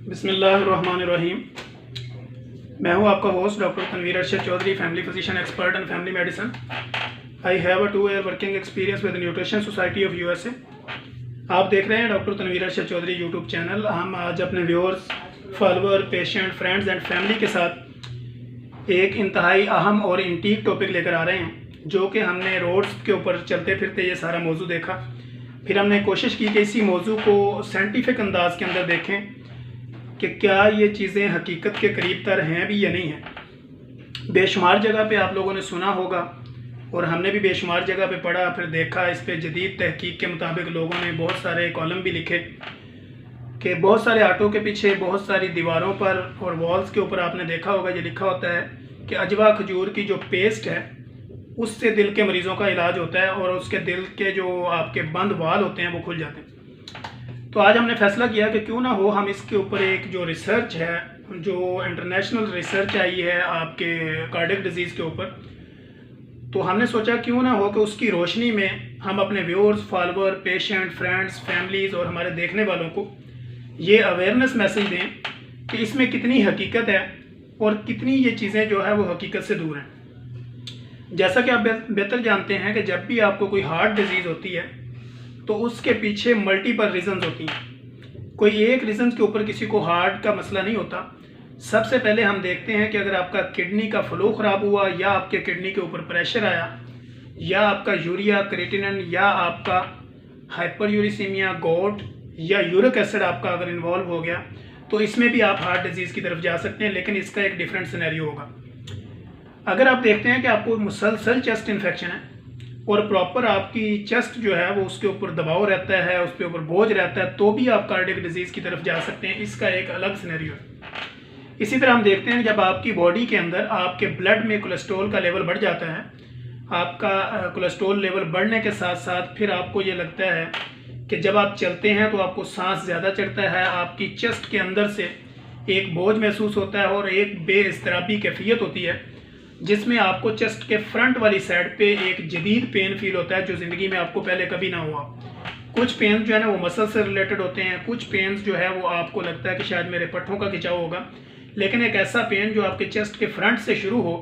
बिस्मिल्लाहिर्रहमानिर्रहीम। मैं हूं आपका host doctor Tanveer Arshad Chaudhary, family physician expert and family medicine. I have a 2 year working experience with nutrition society of USA. आप देख रहे हैं doctor Tanveer Arshad Chaudhary YouTube channel. हम आज अपने viewers, follower, patient, friends and family के साथ एक इंतहाई अहम और इंटीक टॉपिक लेकर आ रहे हैं, जो कि हमने रोड्स के ऊपर चलते फिरते ये सारा मौजू देखा। फिर हमने कोशिश की कि इसी मौजू को साइंटिफिक अंदाज के अंदर देखें कि क्या ये चीज़ें हकीकत के करीब तर हैं भी या नहीं हैं। बेशुमार जगह पे आप लोगों ने सुना होगा और हमने भी बेशुमार जगह पे पढ़ा, फिर देखा। इस पे जदीद तहकीक के मुताबिक लोगों ने बहुत सारे कॉलम भी लिखे कि बहुत सारे आटो के पीछे, बहुत सारी दीवारों पर और वॉल्स के ऊपर आपने देखा होगा ये लिखा होता है कि अजवा खजूर की जो पेस्ट है उससे दिल के मरीज़ों का इलाज होता है और उसके दिल के जो आपके बंद वाल होते हैं वो खुल जाते हैं। तो आज हमने फैसला किया कि क्यों ना हो हम इसके ऊपर एक जो रिसर्च है, जो इंटरनेशनल रिसर्च आई है आपके कार्डियक डिजीज़ के ऊपर, तो हमने सोचा क्यों ना हो कि उसकी रोशनी में हम अपने viewers, follower, patient, friends, families और हमारे देखने वालों को ये अवेयरनेस मैसेज दें कि इसमें कितनी हकीकत है और कितनी ये चीज़ें जो है वो हकीकत से दूर हैं। जैसा कि आप बेहतर जानते हैं कि जब भी आपको कोई हार्ट डिजीज़ होती है तो उसके पीछे मल्टीपल रीज़न्स होती हैं। कोई एक रीज़न के ऊपर किसी को हार्ट का मसला नहीं होता। सबसे पहले हम देखते हैं कि अगर आपका किडनी का फ्लो ख़राब हुआ, या आपके किडनी के ऊपर प्रेशर आया, या आपका यूरिया, क्रिएटिनिन, या आपका हाइपर यूरिसीमिया, गोट या यूरिक एसिड आपका अगर इन्वॉल्व हो गया, तो इसमें भी आप हार्ट डिजीज़ की तरफ जा सकते हैं, लेकिन इसका एक डिफरेंट सिनेरियो होगा। अगर आप देखते हैं कि आपको मुसलसल चेस्ट इन्फेक्शन है और प्रॉपर आपकी चेस्ट जो है वो उसके ऊपर दबाव रहता है, उसके ऊपर बोझ रहता है, तो भी आप कार्डियक डिजीज़ की तरफ जा सकते हैं। इसका एक अलग सिनेरियो है। इसी तरह हम देखते हैं जब आपकी बॉडी के अंदर आपके ब्लड में कोलेस्ट्रॉल का लेवल बढ़ जाता है, आपका कोलेस्ट्रॉल लेवल बढ़ने के साथ साथ फिर आपको ये लगता है कि जब आप चलते हैं तो आपको सांस ज़्यादा चढ़ता है, आपकी चेस्ट के अंदर से एक बोझ महसूस होता है और एक बेइज़्तिराबी कैफियत होती है, जिसमें आपको चेस्ट के फ्रंट वाली साइड पे एक जदीद पेन फील होता है जो ज़िंदगी में आपको पहले कभी ना हुआ। कुछ पेन जो है ना वो मसल से रिलेटेड होते हैं, कुछ पेन जो है वो आपको लगता है कि शायद मेरे पट्ठों का खिंचाव होगा, लेकिन एक ऐसा पेन जो आपके चेस्ट के फ्रंट से शुरू हो,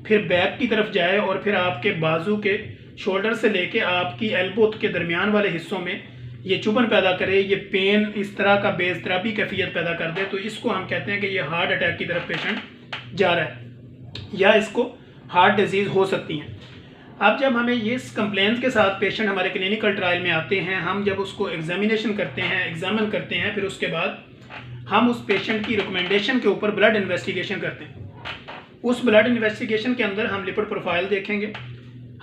फिर बैक की तरफ जाए और फिर आपके बाजू के शोल्डर से लेके आपकी एल्बो के दरमियान वाले हिस्सों में ये चुभन पैदा करे, ये पेन इस तरह का बेइज़्तिराबी कैफियत पैदा कर दे, तो इसको हम कहते हैं कि ये हार्ट अटैक की तरफ पेशेंट जा रहा है या इसको हार्ट डिजीज़ हो सकती हैं। अब जब हमें ये कंप्लेंट के साथ पेशेंट हमारे क्लिनिकल ट्रायल में आते हैं, हम जब उसको एग्जामिनेशन करते हैं, एग्जामिन करते हैं, फिर उसके बाद हम उस पेशेंट की रिकमेंडेशन के ऊपर ब्लड इन्वेस्टिगेशन करते हैं। उस ब्लड इन्वेस्टिगेशन के अंदर हम लिपिड प्रोफाइल देखेंगे,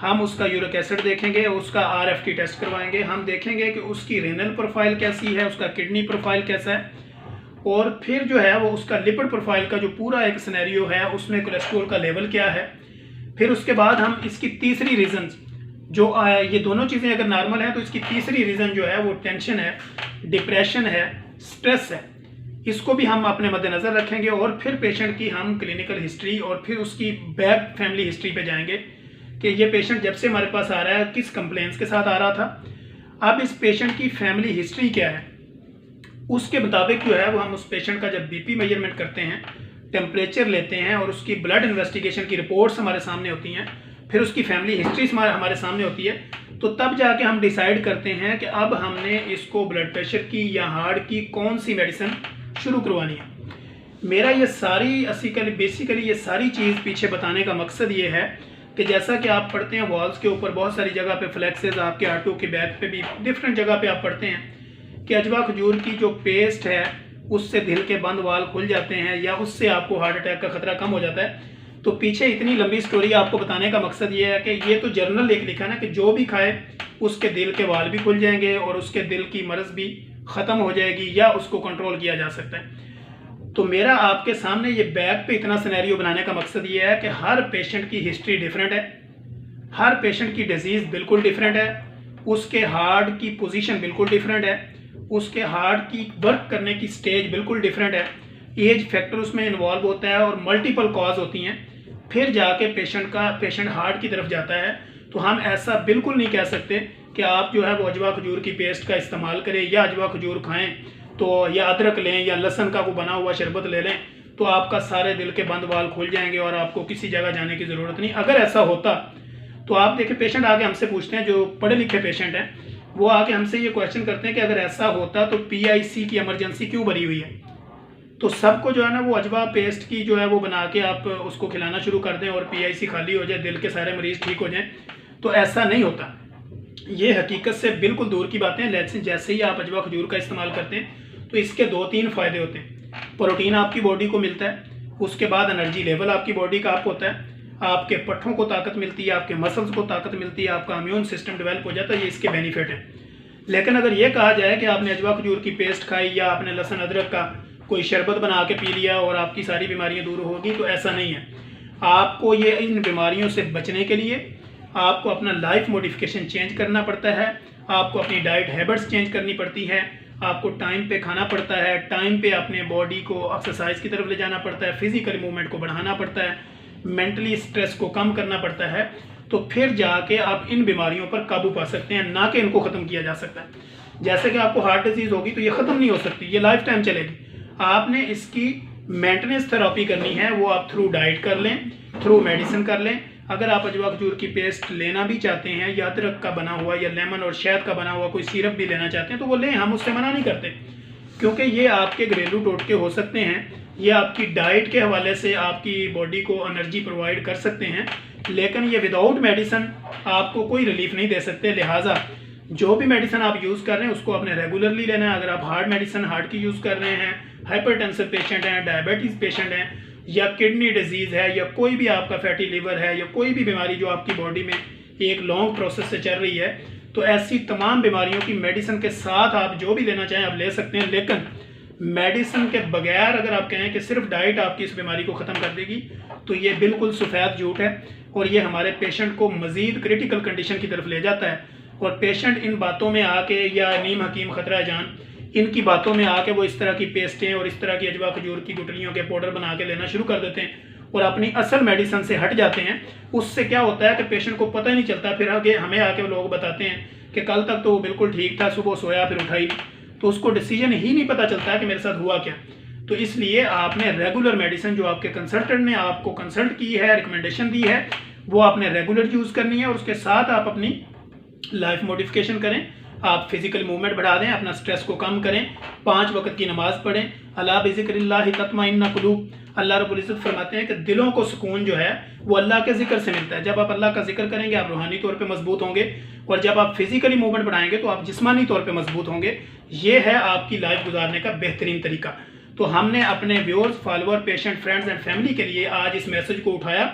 हम उसका यूरिक एसिड देखेंगे, उसका RFT टेस्ट करवाएंगे, हम देखेंगे कि उसकी रेनल प्रोफाइल कैसी है, उसका किडनी प्रोफाइल कैसा है, और फिर जो है वो उसका लिपिड प्रोफाइल का जो पूरा एक सिनेरियो है उसमें कोलेस्ट्रॉल का लेवल क्या है। फिर उसके बाद हम इसकी तीसरी रीज़न जो ये दोनों चीज़ें अगर नॉर्मल है तो इसकी तीसरी रीज़न जो है वो टेंशन है, डिप्रेशन है, स्ट्रेस है, इसको भी हम अपने मद्देनज़र रखेंगे। और फिर पेशेंट की हम क्लिनिकल हिस्ट्री और फिर उसकी बैक फैमिली हिस्ट्री पे जाएंगे कि ये पेशेंट जब से हमारे पास आ रहा है किस कंप्लेंट्स के साथ आ रहा था। अब इस पेशेंट की फैमिली हिस्ट्री क्या है, उसके मुताबिक जो है वो हम उस पेशेंट का जब BP मेजरमेंट करते हैं, टेम्परेचर लेते हैं और उसकी ब्लड इन्वेस्टिगेशन की रिपोर्ट्स हमारे सामने होती हैं, फिर उसकी फैमिली हिस्ट्री हमारे सामने होती है, तो तब जाके हम डिसाइड करते हैं कि अब हमने इसको ब्लड प्रेशर की या हार्ट की कौन सी मेडिसिन शुरू करवानी है। मेरा ये सारी बेसिकली ये सारी चीज़ पीछे बताने का मकसद ये है कि जैसा कि आप पढ़ते हैं वॉल्स के ऊपर बहुत सारी जगह पे फ्लैक्सेस, आपके आटो के बैक पे भी डिफरेंट जगह पे आप पढ़ते हैं कि अजवा खजूर की जो पेस्ट है उससे दिल के बंद वाल खुल जाते हैं या उससे आपको हार्ट अटैक का खतरा कम हो जाता है। तो पीछे इतनी लंबी स्टोरी आपको बताने का मकसद ये है कि ये तो जर्नल एक लिखा ना कि जो भी खाए उसके दिल के वाल भी खुल जाएंगे और उसके दिल की मर्ज़ भी ख़त्म हो जाएगी या उसको कंट्रोल किया जा सकता है। तो मेरा आपके सामने ये बैक पे इतना सिनेरियो बनाने का मकसद ये है कि हर पेशेंट की हिस्ट्री डिफरेंट है, हर पेशेंट की डिजीज़ बिल्कुल डिफरेंट है, उसके हार्ट की पोजीशन बिल्कुल डिफरेंट है, उसके हार्ट की वर्क करने की स्टेज बिल्कुल डिफरेंट है, एज फैक्टर उसमें इन्वॉल्व होता है और मल्टीपल कॉज होती हैं, फिर जाके पेशेंट हार्ट की तरफ जाता है। तो हम ऐसा बिल्कुल नहीं कह सकते कि आप जो है वो अजवा खजूर की पेस्ट का इस्तेमाल करें या अजवा खजूर खाएं तो या अदरक लें या लहसुन का वो बना हुआ शरबत ले लें, तो आपका सारे दिल के बंद वाल खुल जाएंगे और आपको किसी जगह जाने की ज़रूरत नहीं। अगर ऐसा होता तो आप देखें, पेशेंट आके हमसे पूछते हैं, जो पढ़े लिखे पेशेंट हैं वो आके हमसे ये क्वेश्चन करते हैं कि अगर ऐसा होता तो PIC की इमरजेंसी क्यों भरी हुई है। तो सबको जो है ना वो अजवा पेस्ट की जो है वो बना के आप उसको खिलाना शुरू कर दें और PIC खाली हो जाए, दिल के सारे मरीज़ ठीक हो जाएं, तो ऐसा नहीं होता। ये हकीकत से बिल्कुल दूर की बातें हैं। लेकिन जैसे ही आप अजवा खजूर का इस्तेमाल करते हैं तो इसके 2-3 फ़ायदे होते हैं। प्रोटीन आपकी बॉडी को मिलता है, उसके बाद एनर्जी लेवल आपकी बॉडी का अप होता है, आपके पट्ठों को ताकत मिलती है, आपके मसल्स को ताकत मिलती है, आपका इम्यून सिस्टम डेवलप हो जाता है। ये इसके बेनिफिट हैं। लेकिन अगर ये कहा जाए कि आपने अजवा खजूर की पेस्ट खाई या आपने लहसुन अदरक का कोई शरबत बना के पी लिया और आपकी सारी बीमारियां दूर होगी, तो ऐसा नहीं है। आपको ये इन बीमारियों से बचने के लिए आपको अपना लाइफ मॉडिफिकेशन चेंज करना पड़ता है, आपको अपनी डाइट हैबिट्स चेंज करनी पड़ती है, आपको टाइम पे खाना पड़ता है, टाइम पे अपने बॉडी को एक्सरसाइज की तरफ ले जाना पड़ता है, फिजिकल मूवमेंट को बढ़ाना पड़ता है, मेंटली स्ट्रेस को कम करना पड़ता है। तो फिर जाके आप इन बीमारियों पर काबू पा सकते हैं, ना कि इनको ख़त्म किया जा सकता है। जैसे कि आपको हार्ट डिजीज़ होगी तो ये ख़त्म नहीं हो सकती, ये लाइफ टाइम चलेगी। आपने इसकी मेंटेनेंस थेरेपी करनी है, वो आप थ्रू डाइट कर लें, थ्रू मेडिसिन कर लें। अगर आप अजवा खजूर की पेस्ट लेना भी चाहते हैं या अदरक का बना हुआ या लेमन और शहद का बना हुआ कोई सिरप भी लेना चाहते हैं तो वो लें, हम उससे मना नहीं करते, क्योंकि ये आपके घरेलू टोटके हो सकते हैं, ये आपकी डाइट के हवाले से आपकी बॉडी को एनर्जी प्रोवाइड कर सकते हैं, लेकिन ये विदाउट मेडिसिन आपको कोई रिलीफ नहीं दे सकते। लिहाजा जो भी मेडिसिन आप यूज़ कर रहे हैं उसको आपने रेगुलरली लेना है। अगर आप हार्ट मेडिसिन हार्ट की यूज़ कर रहे हैं, हाइपरटेंसिव पेशेंट हैं, डायबिटीज़ पेशेंट हैं, या किडनी डिजीज़ है, या कोई भी आपका फैटी लिवर है, या कोई भी बीमारी जो आपकी बॉडी में एक लॉन्ग प्रोसेस से चल रही है, तो ऐसी तमाम बीमारियों की मेडिसिन के साथ आप जो भी लेना चाहें आप ले सकते हैं। लेकिन मेडिसिन के बगैर अगर आप कहें कि सिर्फ डाइट आपकी इस बीमारी को ख़त्म कर देगी, तो ये बिल्कुल सफ़ेद झूठ है और ये हमारे पेशेंट को मज़ीद क्रिटिकल कंडीशन की तरफ ले जाता है। और पेशेंट इन बातों में आके, या नीम हकीम खतरा जान, इनकी बातों में आके वो इस तरह की पेस्टें और इस तरह की अजवा खजूर की गुठलियों के पाउडर बना के लेना शुरू कर देते हैं और अपनी असल मेडिसिन से हट जाते हैं। उससे क्या होता है कि पेशेंट को पता ही नहीं चलता, फिर आगे हमें आके लोग बताते हैं कि कल तक तो वो बिल्कुल ठीक था, सुबह सोया फिर उठा ही नहीं, तो उसको डिसीजन ही नहीं पता चलता है कि मेरे साथ हुआ क्या। तो इसलिए आपने रेगुलर मेडिसिन जो आपके कंसल्टेंट ने आपको कंसल्ट की है, रिकमेंडेशन दी है, वो आपने रेगुलर यूज़ करनी है और उसके साथ आप अपनी लाइफ मॉडिफिकेशन करें, आप फिजिकल मूवमेंट बढ़ा दें, अपना स्ट्रेस को कम करें, 5 वक्त की नमाज पढ़ें। अला बिज़िक्रिल्लाहि तत्मइन्नुल क़ुलूब, अल्लाह रब्बुल इज़्ज़त फरमाते हैं कि दिलों को सुकून जो है वो अल्लाह के जिक्र से मिलता है। जब आप अल्लाह का जिक्र करेंगे आप रूहानी तौर पे मजबूत होंगे, और जब आप फिजिकली मूवमेंट बढ़ाएंगे तो आप जिस्मानी तौर पे मजबूत होंगे। ये है आपकी लाइफ गुजारने का बेहतरीन तरीका। तो हमने अपने viewers, follower, patient, friends and family के लिए आज इस मैसेज को उठाया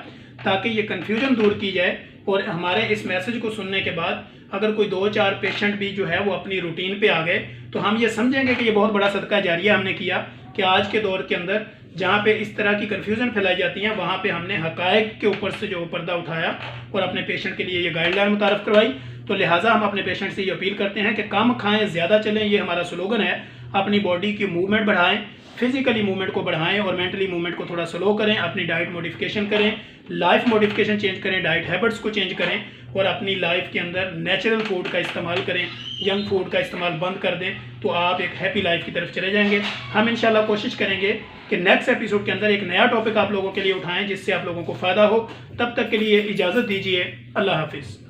ताकि ये कन्फ्यूजन दूर की जाए। और हमारे इस मैसेज को सुनने के बाद अगर कोई 2-4 पेशेंट भी जो है वो अपनी रूटीन पे आ गए तो हम ये समझेंगे कि ये बहुत बड़ा सदका जारिया हमने किया कि आज के दौर के अंदर जहाँ पे इस तरह की कन्फ्यूज़न फैलाई जाती है वहाँ पे हमने हक़ाइक़ के ऊपर से जो पर्दा उठाया और अपने पेशेंट के लिए ये गाइडलाइन मुतारफ़ करवाई। तो लिहाजा हम अपने पेशेंट से ये अपील करते हैं कि कम खाएं ज़्यादा चलें, ये हमारा स्लोगन है। अपनी बॉडी की मूवमेंट बढ़ाएं, फिजिकली मूवमेंट को बढ़ाएं और मेंटली मूवमेंट को थोड़ा स्लो करें, अपनी डाइट मॉडिफिकेशन करें, लाइफ मॉडिफिकेशन चेंज करें, डाइट हैबिट्स को चेंज करें और अपनी लाइफ के अंदर नेचुरल फूड का इस्तेमाल करें, यंग फूड का इस्तेमाल बंद कर दें, तो आप एक हैप्पी लाइफ की तरफ चले जाएंगे। हम इंशाल्लाह कोशिश करेंगे कि नेक्स्ट एपिसोड के अंदर एक नया टॉपिक आप लोगों के लिए उठाएं जिससे आप लोगों को फ़ायदा हो। तब तक के लिए इजाज़त दीजिए। अल्लाह हाफिज़।